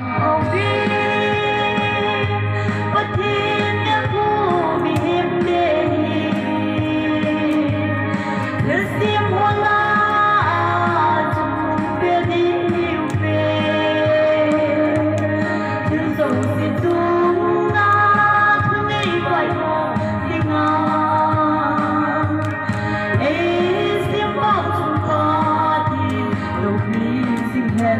hầu vi bất thiên nhớ vu bị hiểm đề thứ xiêm hoa la chung về đi yêu về thứ dòng xin dung na thứ ngày phải hồ tình ngàn ấy xiêm bao chung ta thì đâu đi sinh hẹn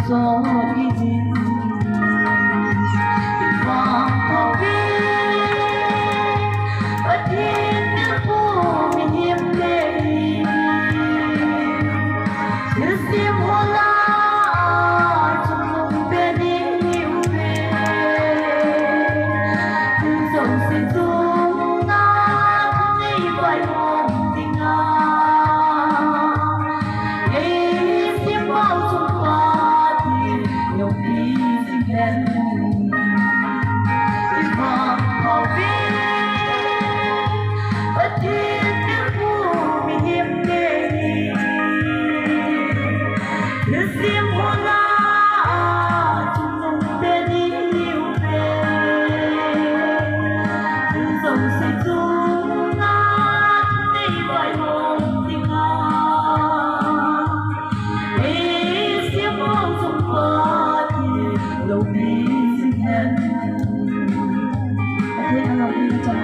gió đi dinh vàng hầu vi bất thiên nhớ vu mình hiểm đề thứ xiêm hoa la trong lòng bên yêu về thứ dòng xin dung na thứ ngày phải hồn tình ấy xiêm bao trong nhiều khi xin hẹn tình vàng hầu vi bất thiên nhớ vu mình hiểm đề thứ xiêm hoa la chung lòng bên yêu về thứ dòng xin dung na thứ ngày phải hồn tình ấy xiêm bao trong lâu đi xin hẹn. Thế là lâu đi trong